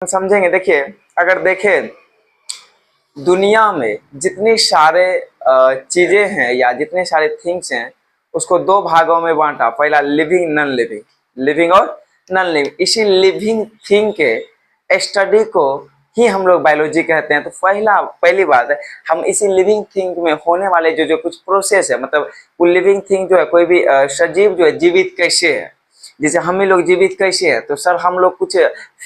समझेंगे। देखिए, अगर देखें दुनिया में जितनी सारे चीजें हैं या जितने सारे थिंग्स हैं, उसको दो भागों में बांटा। पहला लिविंग, नॉन लिविंग। लिविंग और नॉन लिविंग। इसी लिविंग थिंग के स्टडी को ही हम लोग बायोलॉजी कहते हैं। तो पहली बात है, हम इसी लिविंग थिंग में होने वाले जो जो कुछ प्रोसेस है, मतलब वो लिविंग थिंग जो है, कोई भी सजीव जो है जीवित कैसे है, जैसे हम ही लोग जीवित कैसे हैं, तो सर हम लोग कुछ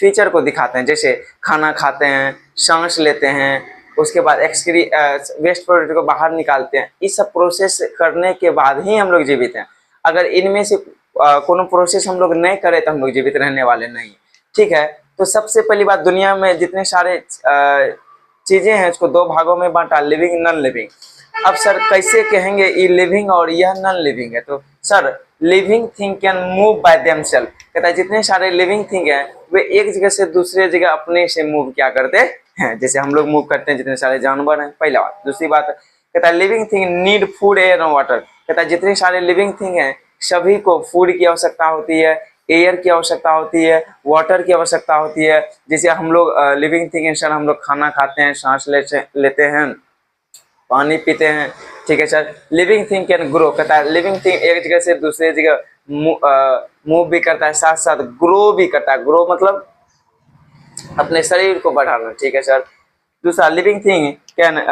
फीचर को दिखाते हैं। जैसे खाना खाते हैं, सांस लेते हैं, उसके बाद वेस्ट प्रोडक्ट को बाहर निकालते हैं। इस सब प्रोसेस करने के बाद ही हम लोग जीवित हैं। अगर इनमें से कोनो प्रोसेस हम लोग नहीं करें तो हम लोग जीवित रहने वाले नहीं। ठीक है, तो सबसे पहली बात, दुनिया में जितने सारे चीजें हैं उसको दो भागों में बांटा, लिविंग, नॉन लिविंग। अब सर कैसे कहेंगे ये लिविंग और यह नॉन लिविंग है? तो sir living thing can move by themselves. कहता है जितने सारे लिविंग थिंग है वे एक जगह से दूसरे जगह अपने से मूव क्या करते हैं, जैसे हम लोग मूव करते हैं, जितने सारे जानवर हैं। पहला बात। दूसरी बात कहता है living thing need food, air और वाटर। कहता है जितने सारे लिविंग थिंग हैं सभी को फूड की आवश्यकता होती है, एयर की आवश्यकता होती है, वाटर की आवश्यकता होती है। जैसे हम लोग लिविंग थिंग है सर, हम लोग खाना खाते हैं, सांस लेते हैं, पानी पीते हैं। ठीक है sir. Living thing can grow. कहता है लिविंग थिंग एक जगह से दूसरे जगह मूव भी करता है, साथ साथ ग्रो भी करता है। ग्रो मतलब अपने शरीर को बढ़ाना। ठीक है सर। दूसरा, लिविंग थिंग कैन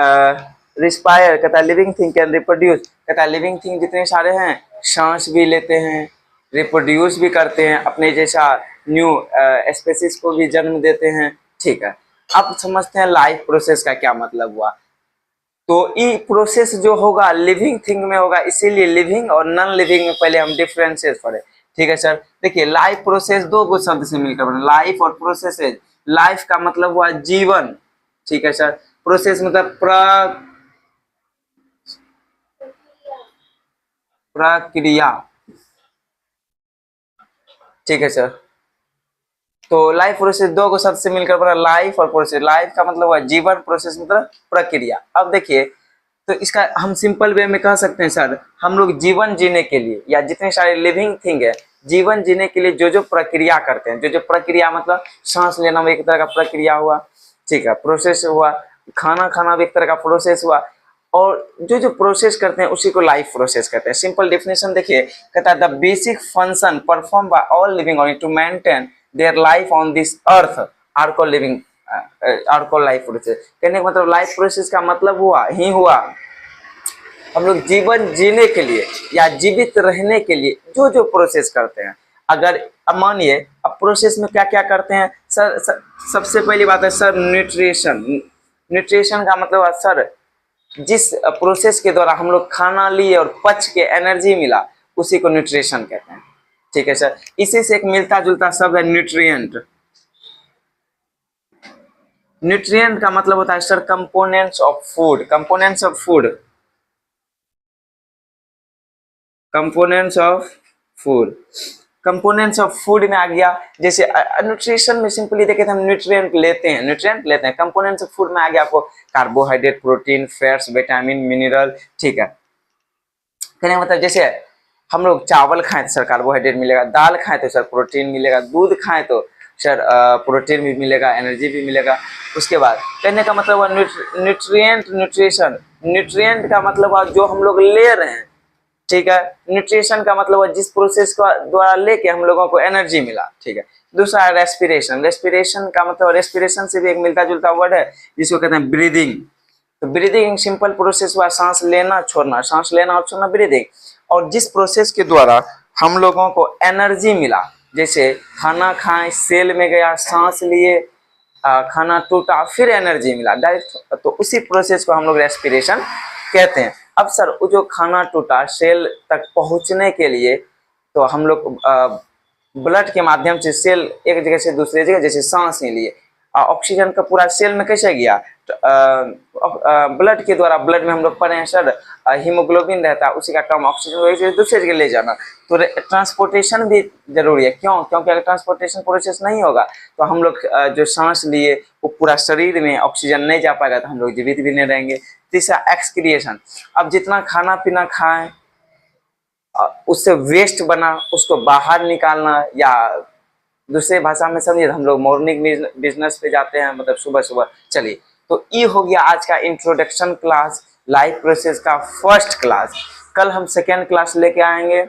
रिस्पायर। कहता है लिविंग थिंग कैन रिप्रोड्यूस। कहता है लिविंग थिंग जितने सारे हैं सांस भी लेते हैं, रिप्रोड्यूस भी करते हैं, अपने जैसा न्यू स्पेसिस को भी जन्म देते हैं। ठीक है, अब समझते हैं लाइफ प्रोसेस का क्या मतलब हुआ। तो ये प्रोसेस जो होगा लिविंग थिंग में होगा, इसीलिए लिविंग और नॉन लिविंग में पहले हम डिफरेंसेस पढ़े। ठीक है सर। देखिए, लाइफ प्रोसेस दो गो शब्द से मिलकर बना, लाइफ और प्रोसेस। लाइफ का मतलब हुआ जीवन। ठीक है सर। प्रोसेस मतलब प्रक्रिया। ठीक है सर। तो लाइफ प्रोसेस दो को शब्द से मिलकर बना, लाइफ और प्रोसेस। लाइफ का मतलब हुआ जीवन, प्रोसेस मतलब प्रक्रिया। अब देखिए, तो इसका हम सिंपल वे में कह सकते हैं सर, हम लोग जीवन जीने के लिए या जितने सारे लिविंग थिंग है जीवन जीने के लिए जो जो प्रक्रिया करते हैं, जो जो प्रक्रिया मतलब सांस लेना भी एक तरह का प्रक्रिया हुआ। ठीक है, प्रोसेस हुआ। खाना खाना भी एक तरह का प्रोसेस हुआ। और जो जो प्रोसेस करते हैं उसी को लाइफ प्रोसेस कहते हैं। सिंपल डेफिनेशन देखिए, कहता है the basic function perform by all living organism to maintain their life on this earth are called living, are called life process. कहने का मतलब लाइफ प्रोसेस का मतलब हुआ हम लोग जीवन जीने के लिए या जीवित रहने के लिए जो जो प्रोसेस करते हैं। अगर अब मानिए, अब प्रोसेस में क्या क्या करते हैं सर, सबसे पहली बात है सर न्यूट्रिशन। न्यूट्रिशन का मतलब है सर, जिस प्रोसेस के द्वारा हम लोग खाना लिए और पच के एनर्जी मिला उसी को न्यूट्रिशन कहते हैं। ठीक है सर। इसी से एक मिलता जुलता शब्द है न्यूट्रिएंट। न्यूट्रिएंट का मतलब होता है sir components of food. Components of food, components of food. Components of food में आ गया। जैसे न्यूट्रिशन में सिंपली देखें तो हम न्यूट्रिएंट लेते हैं। कंपोनेंट्स ऑफ फूड में आ गया आपको carbohydrate, protein, fats, vitamin, mineral. ठीक है, कहने का मतलब जैसे हम लोग चावल खाएं तो सर कार्बोहाइड्रेट मिलेगा, दाल खाएं तो सर प्रोटीन मिलेगा, दूध खाएं तो सर प्रोटीन भी मिलेगा, एनर्जी भी मिलेगा। उसके बाद कहने का मतलब न्यूट्रिएंट, न्यूट्रिशन। न्यूट्रिएंट का मतलब जो हम लोग ले रहे हैं। ठीक है। न्यूट्रिशन का मतलब जिस प्रोसेस का द्वारा लेके हम लोगों को एनर्जी मिला। ठीक है। दूसरा है रेस्पिरेशन। रेस्पिरेशन का मतलब रेस्पिरेशन से भी एक मिलता जुलता वर्ड है जिसको कहते हैं ब्रीदिंग। तो ब्रीदिंग सिंपल प्रोसेस हुआ सांस लेना छोड़ना, सांस लेना और छोड़ना, ब्रीदिंग। और जिस प्रोसेस के द्वारा हम लोगों को एनर्जी मिला, जैसे खाना खाएं, सेल में गया, सांस लिए, खाना टूटा, फिर एनर्जी मिला डायरेक्ट, तो उसी प्रोसेस को हम लोग रेस्पिरेशन कहते हैं। अब सर वो जो खाना टूटा सेल तक पहुंचने के लिए तो हम लोग ब्लड के माध्यम से सेल एक जगह से दूसरी जगह, जैसे सांस ही लिए, ऑक्सीजन का पूरा सेल में कैसे गया, तो ब्लड के द्वारा। ब्लड में हम लोग पढ़े हैं सर हीमोग्लोबिन रहता है, उसी का काम ऑक्सीजन एक जगह दूसरी जगह ले जाना। तो ट्रांसपोर्टेशन भी जरूरी है। क्यों? क्योंकि अगर ट्रांसपोर्टेशन प्रोसेस नहीं होगा तो हम लोग जो सांस लिए वो पूरा शरीर में ऑक्सीजन नहीं जा पाएगा तो हम लोग जीवित भी नहीं रहेंगे। तीसरा एक्सक्रिएशन। अब जितना खाना पीना खाएं उससे वेस्ट बना उसको बाहर निकालना या दूसरे भाषा में समझिए, हम लोग मॉर्निंग बिजनेस पे जाते हैं, मतलब सुबह सुबह। चलिए, तो ये हो गया आज का इंट्रोडक्शन क्लास, लाइफ प्रोसेस का फर्स्ट क्लास। कल हम सेकेंड क्लास लेके आएंगे।